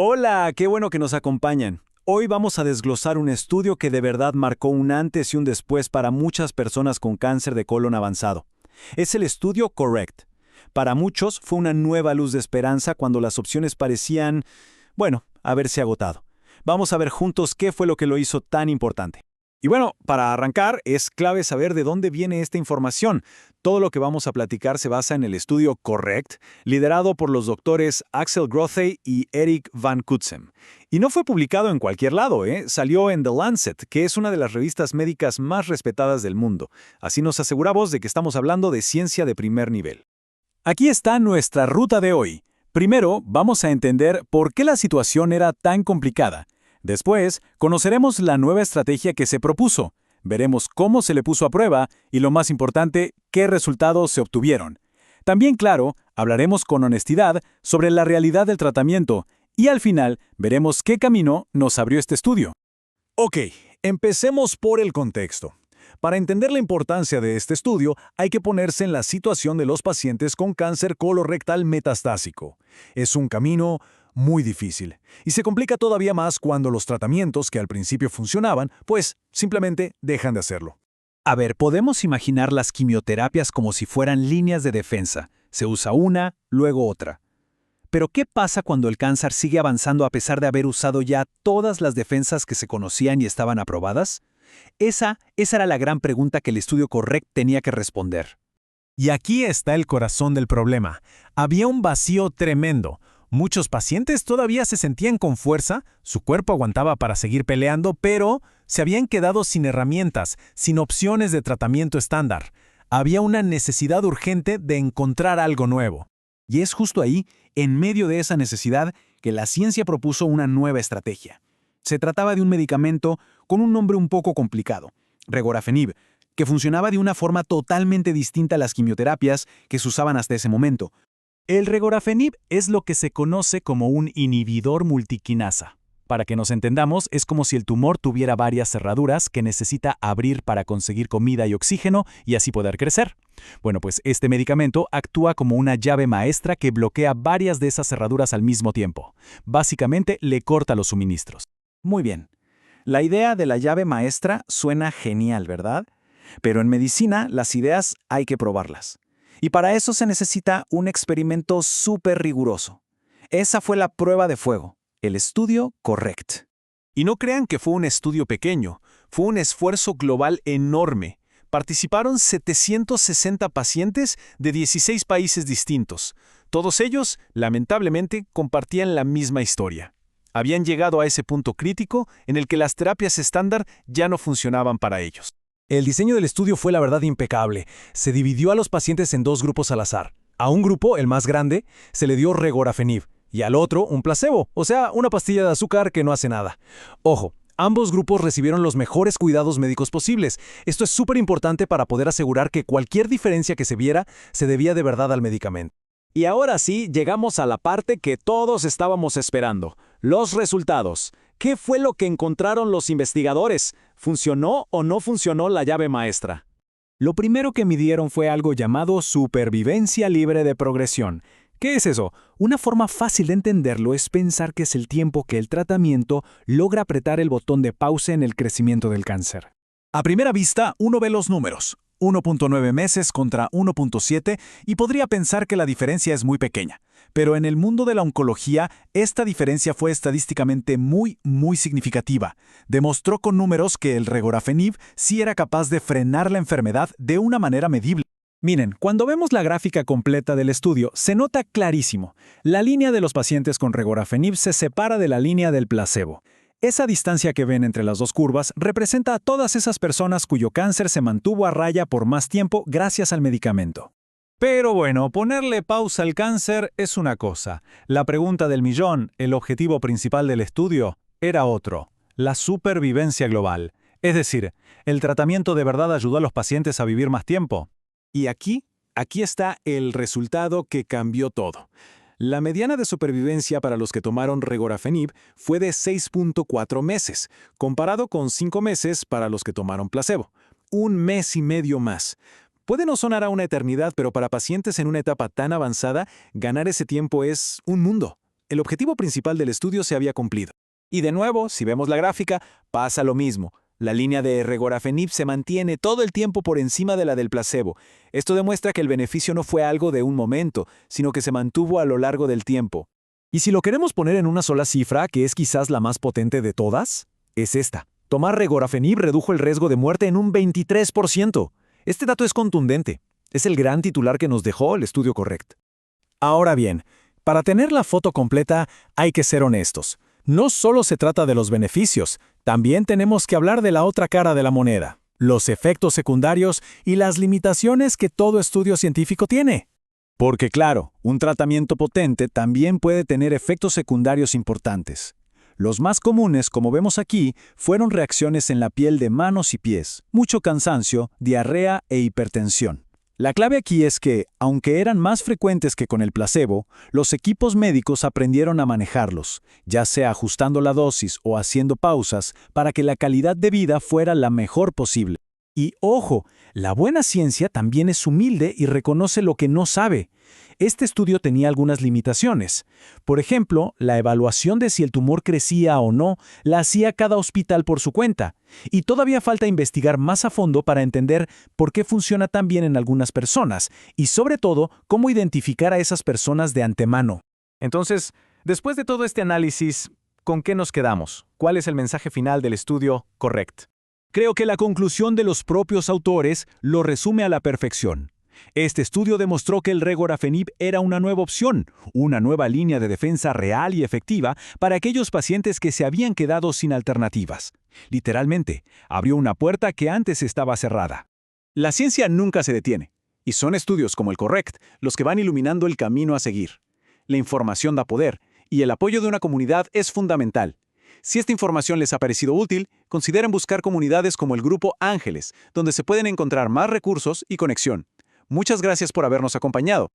Hola, qué bueno que nos acompañan. Hoy vamos a desglosar un estudio que de verdad marcó un antes y un después para muchas personas con cáncer de colon avanzado. Es el estudio CORRECT. Para muchos fue una nueva luz de esperanza cuando las opciones parecían, bueno, haberse agotado. Vamos a ver juntos qué fue lo que lo hizo tan importante. Y bueno, para arrancar, es clave saber de dónde viene esta información. Todo lo que vamos a platicar se basa en el estudio CORRECT, liderado por los doctores Axel Grothey y Eric Van Cutsem. Y no fue publicado en cualquier lado, Salió en The Lancet, que es una de las revistas médicas más respetadas del mundo. Así nos aseguramos de que estamos hablando de ciencia de primer nivel. Aquí está nuestra ruta de hoy. Primero, vamos a entender por qué la situación era tan complicada. Después, conoceremos la nueva estrategia que se propuso, veremos cómo se le puso a prueba y, lo más importante, qué resultados se obtuvieron. También, claro, hablaremos con honestidad sobre la realidad del tratamiento y al final veremos qué camino nos abrió este estudio. Ok, empecemos por el contexto. Para entender la importancia de este estudio, hay que ponerse en la situación de los pacientes con cáncer colorectal metastásico. Es un camino muy difícil, y se complica todavía más cuando los tratamientos que al principio funcionaban, pues simplemente dejan de hacerlo. A ver, podemos imaginar las quimioterapias como si fueran líneas de defensa. Se usa una, luego otra. Pero ¿qué pasa cuando el cáncer sigue avanzando a pesar de haber usado ya todas las defensas que se conocían y estaban aprobadas? Esa era la gran pregunta que el estudio CORRECT tenía que responder. Y aquí está el corazón del problema. Había un vacío tremendo. Muchos pacientes todavía se sentían con fuerza, su cuerpo aguantaba para seguir peleando, pero se habían quedado sin herramientas, sin opciones de tratamiento estándar. Había una necesidad urgente de encontrar algo nuevo. Y es justo ahí, en medio de esa necesidad, que la ciencia propuso una nueva estrategia. Se trataba de un medicamento con un nombre un poco complicado, Regorafenib, que funcionaba de una forma totalmente distinta a las quimioterapias que se usaban hasta ese momento. El Regorafenib es lo que se conoce como un inhibidor multiquinasa. Para que nos entendamos, es como si el tumor tuviera varias cerraduras que necesita abrir para conseguir comida y oxígeno y así poder crecer. Bueno, pues este medicamento actúa como una llave maestra que bloquea varias de esas cerraduras al mismo tiempo. Básicamente, le corta los suministros. Muy bien. La idea de la llave maestra suena genial, ¿verdad? Pero en medicina, las ideas hay que probarlas. Y para eso se necesita un experimento súper riguroso. Esa fue la prueba de fuego, el estudio CORRECT. Y no crean que fue un estudio pequeño, fue un esfuerzo global enorme. Participaron 760 pacientes de 16 países distintos. Todos ellos, lamentablemente, compartían la misma historia. Habían llegado a ese punto crítico en el que las terapias estándar ya no funcionaban para ellos. El diseño del estudio fue la verdad impecable. Se dividió a los pacientes en dos grupos al azar. A un grupo, el más grande, se le dio Regorafenib y al otro un placebo, o sea, una pastilla de azúcar que no hace nada. Ojo, ambos grupos recibieron los mejores cuidados médicos posibles. Esto es súper importante para poder asegurar que cualquier diferencia que se viera se debía de verdad al medicamento. Y ahora sí, llegamos a la parte que todos estábamos esperando, los resultados. ¿Qué fue lo que encontraron los investigadores? ¿Funcionó o no funcionó la llave maestra? Lo primero que midieron fue algo llamado supervivencia libre de progresión. ¿Qué es eso? Una forma fácil de entenderlo es pensar que es el tiempo que el tratamiento logra apretar el botón de pausa en el crecimiento del cáncer. A primera vista, uno ve los números. 1.9 meses contra 1.7 y podría pensar que la diferencia es muy pequeña. Pero en el mundo de la oncología, esta diferencia fue estadísticamente muy significativa. Demostró con números que el Regorafenib sí era capaz de frenar la enfermedad de una manera medible. Miren, cuando vemos la gráfica completa del estudio, se nota clarísimo. La línea de los pacientes con Regorafenib se separa de la línea del placebo. Esa distancia que ven entre las dos curvas representa a todas esas personas cuyo cáncer se mantuvo a raya por más tiempo gracias al medicamento. Pero bueno, ponerle pausa al cáncer es una cosa. La pregunta del millón, el objetivo principal del estudio, era otro: la supervivencia global. Es decir, ¿el tratamiento de verdad ayudó a los pacientes a vivir más tiempo? Y aquí está el resultado que cambió todo. La mediana de supervivencia para los que tomaron Regorafenib fue de 6.4 meses, comparado con 5 meses para los que tomaron placebo. 1,5 meses más. Puede no sonar a una eternidad, pero para pacientes en una etapa tan avanzada, ganar ese tiempo es un mundo. el objetivo principal del estudio se había cumplido. Y de nuevo, si vemos la gráfica, pasa lo mismo. La línea de regorafenib se mantiene todo el tiempo por encima de la del placebo. Esto demuestra que el beneficio no fue algo de un momento, sino que se mantuvo a lo largo del tiempo. Y si lo queremos poner en una sola cifra, que es quizás la más potente de todas, es esta. Tomar regorafenib redujo el riesgo de muerte en un 23%. Este dato es contundente. Es el gran titular que nos dejó el estudio Correct. Ahora bien, para tener la foto completa hay que ser honestos. No solo se trata de los beneficios, también tenemos que hablar de la otra cara de la moneda, los efectos secundarios y las limitaciones que todo estudio científico tiene. Porque claro, un tratamiento potente también puede tener efectos secundarios importantes. Los más comunes, como vemos aquí, fueron reacciones en la piel de manos y pies, mucho cansancio, diarrea e hipertensión. La clave aquí es que, aunque eran más frecuentes que con el placebo, los equipos médicos aprendieron a manejarlos, ya sea ajustando la dosis o haciendo pausas, para que la calidad de vida fuera la mejor posible. Y ojo, la buena ciencia también es humilde y reconoce lo que no sabe. Este estudio tenía algunas limitaciones. Por ejemplo, la evaluación de si el tumor crecía o no la hacía cada hospital por su cuenta. Y todavía falta investigar más a fondo para entender por qué funciona tan bien en algunas personas y, sobre todo, cómo identificar a esas personas de antemano. Entonces, después de todo este análisis, ¿con qué nos quedamos? ¿Cuál es el mensaje final del estudio Correct? Creo que la conclusión de los propios autores lo resume a la perfección. Este estudio demostró que el regorafenib era una nueva opción, una nueva línea de defensa real y efectiva para aquellos pacientes que se habían quedado sin alternativas. Literalmente, abrió una puerta que antes estaba cerrada. La ciencia nunca se detiene, y son estudios como el Correct los que van iluminando el camino a seguir. La información da poder, y el apoyo de una comunidad es fundamental. Si esta información les ha parecido útil, consideren buscar comunidades como el Grupo Ángeles, donde se pueden encontrar más recursos y conexión. Muchas gracias por habernos acompañado.